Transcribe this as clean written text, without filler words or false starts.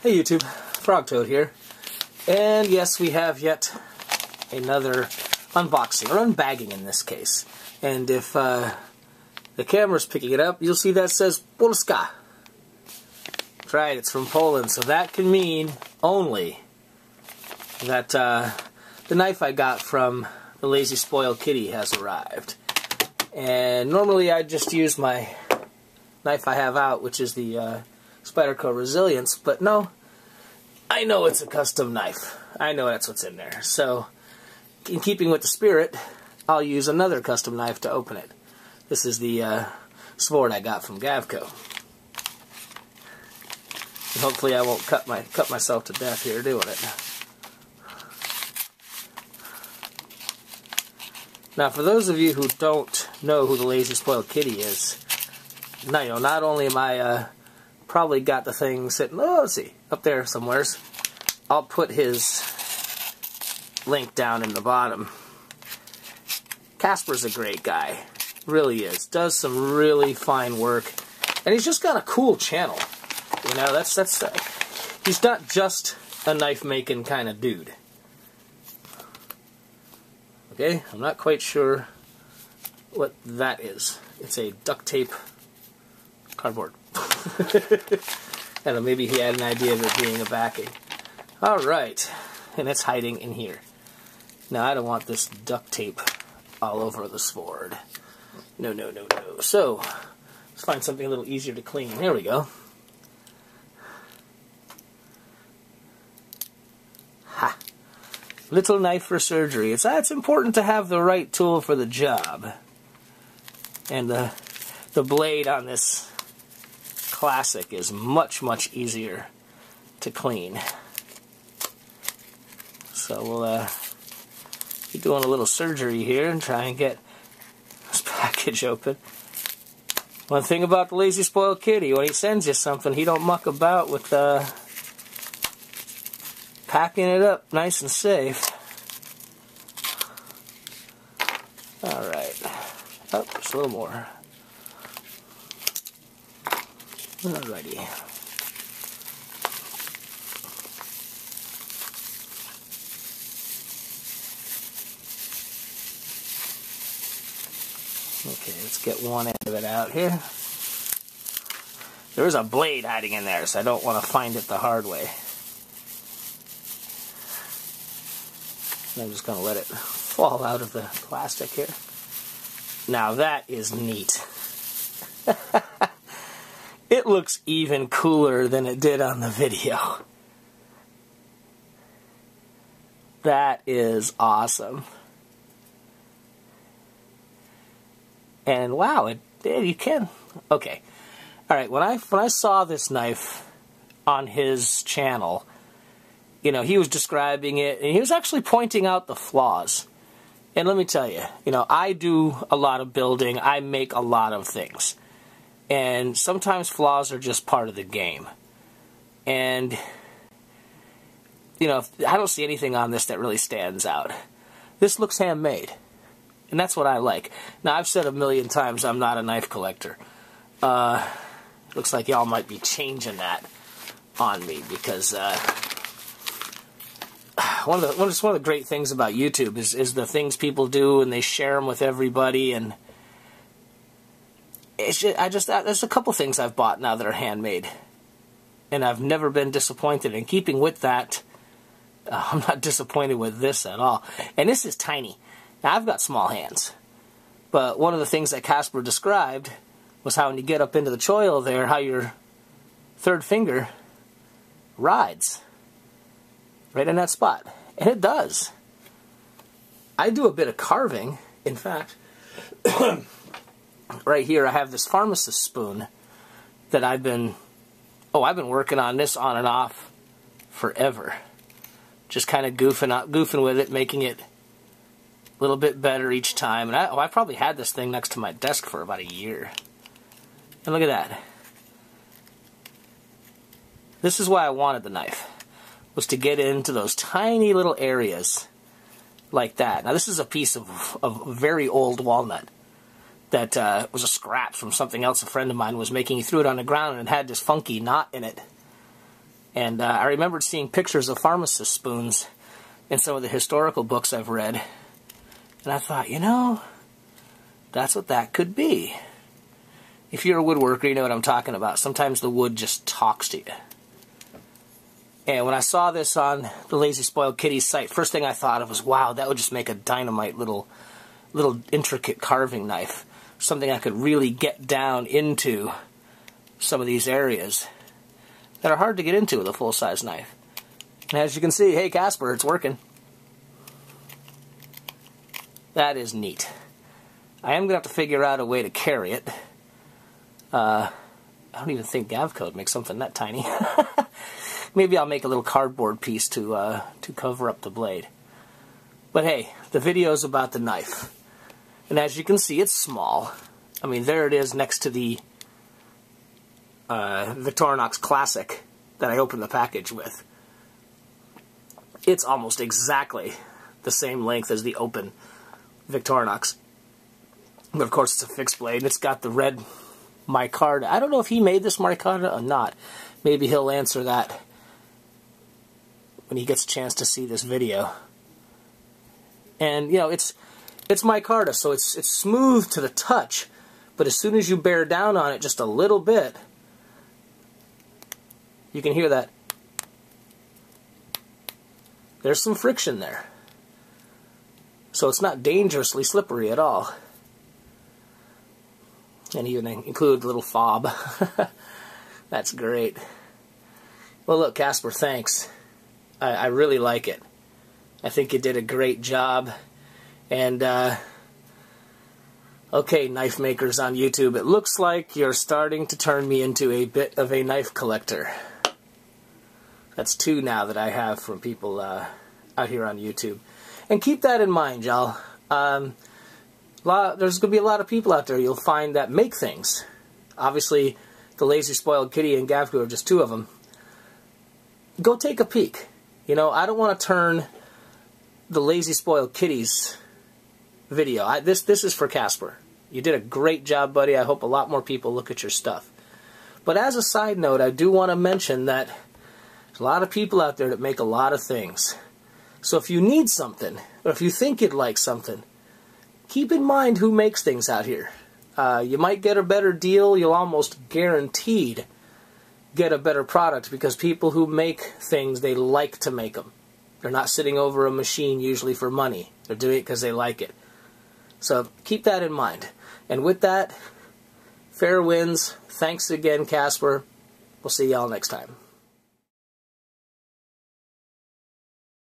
Hey YouTube, TheLazySpoiledKitty here, and yes, we have yet another unboxing, or unbagging in this case. And if the camera's picking it up, you'll see that says Polska. That's right, it's from Poland, so that can mean only that the knife I got from TheLazySpoiledKitty has arrived. And normally I just use my knife I have out, which is the Spyderco Resilience, but no, I know it's a custom knife. I know that's what's in there. So, in keeping with the spirit, I'll use another custom knife to open it. This is the sword I got from Gavco. And hopefully I won't cut myself to death here doing it. Now, for those of you who don't know who TheLazySpoiledKitty is, not only am I probably got the thing sitting, let's see, up there somewheres. I'll put his link down in the bottom. Casper's a great guy, really is. Does some really fine work, and he's just got a cool channel. You know, he's not just a knife making kind of dude. Okay, I'm not quite sure what that is. It's a duct tape cardboard. And maybe he had an idea of it being a backing. Alright, and it's hiding in here. Now I don't want this duct tape all over the sword. No, no, no, no. So, let's find something a little easier to clean. There we go. Ha! Little knife for surgery. It's important to have the right tool for the job. And the blade on this Classic is much, much easier to clean. So we'll be doing a little surgery here and try and get this package open. One thing about TheLazySpoiledKitty, when he sends you something, he don't muck about with packing it up nice and safe. Alright. Oh, just a little more. Alrighty. Okay, let's get one end of it out here. There is a blade hiding in there, so I don't want to find it the hard way. And I'm just going to let it fall out of the plastic here. Now that is neat. It looks even cooler than it did on the video. That is awesome. And wow, you can. Okay. Alright, when I saw this knife on his channel, you know, he was describing it, and he was actually pointing out the flaws. And let me tell you, you know, I do a lot of building, I make a lot of things. And sometimes flaws are just part of the game. And, you know, I don't see anything on this that really stands out. This looks handmade. And that's what I like. Now, I've said a million times I'm not a knife collector. Looks like y'all might be changing that on me. Because one of the great things about YouTube is the things people do, and they share them with everybody. And it's just, there's a couple things I've bought now that are handmade, and I've never been disappointed. In keeping with that, I'm not disappointed with this at all. And this is tiny. Now, I've got small hands, but one of the things that Casper described was how when you get up into the choil there, how your third finger rides right in that spot. And it does. I do a bit of carving. In fact, right here I have this pharmacist spoon that I've been working on this on and off forever. Just kind of goofing with it, making it a little bit better each time. And I probably had this thing next to my desk for about a year. And look at that. This is why I wanted the knife, was to get into those tiny little areas like that. Now, this is a piece of very old walnut that was a scrap from something else a friend of mine was making. He threw it on the ground and it had this funky knot in it. And I remembered seeing pictures of pharmacist spoons in some of the historical books I've read. And I thought, you know, that's what that could be. If you're a woodworker, you know what I'm talking about. Sometimes the wood just talks to you. And when I saw this on the Lazy Spoiled Kitty site, first thing I thought of was, wow, that would just make a dynamite little intricate carving knife. Something I could really get down into some of these areas that are hard to get into with a full-size knife. And as you can see, hey Casper, it's working. That is neat. I am going to have to figure out a way to carry it. I don't even think dafrogtoad makes something that tiny. Maybe I'll make a little cardboard piece to cover up the blade. But hey, the video is about the knife. And as you can see, it's small. I mean, there it is next to the Victorinox Classic that I opened the package with. It's almost exactly the same length as the open Victorinox. But of course, it's a fixed blade, and it's got the red micarta. I don't know if he made this micarta or not. Maybe he'll answer that when he gets a chance to see this video. And, you know, it's micarta, so it's smooth to the touch, but as soon as you bear down on it just a little bit, you can hear that. There's some friction there. So it's not dangerously slippery at all. And even include a little fob. That's great. Well, look, Casper, thanks. I really like it. I think you did a great job. And, okay, knife makers on YouTube, it looks like you're starting to turn me into a bit of a knife collector. That's 2 now that I have from people out here on YouTube. And keep that in mind, y'all. There's going to be a lot of people out there you'll find that make things. Obviously, the Lazy Spoiled Kitty and dafrogtoad are just 2 of them. Go take a peek. You know, I don't want to turn the Lazy Spoiled Kitty's video. This is for Casper. You did a great job, buddy. I hope a lot more people look at your stuff. But as a side note, I do want to mention that there's a lot of people out there that make a lot of things. So if you need something, or if you think you'd like something, keep in mind who makes things out here. You might get a better deal. You'll almost guaranteed get a better product because people who make things, they like to make them. They're not sitting over a machine usually for money. They're doing it because they like it. So keep that in mind. And with that, fair winds. Thanks again, Casper. We'll see y'all next time.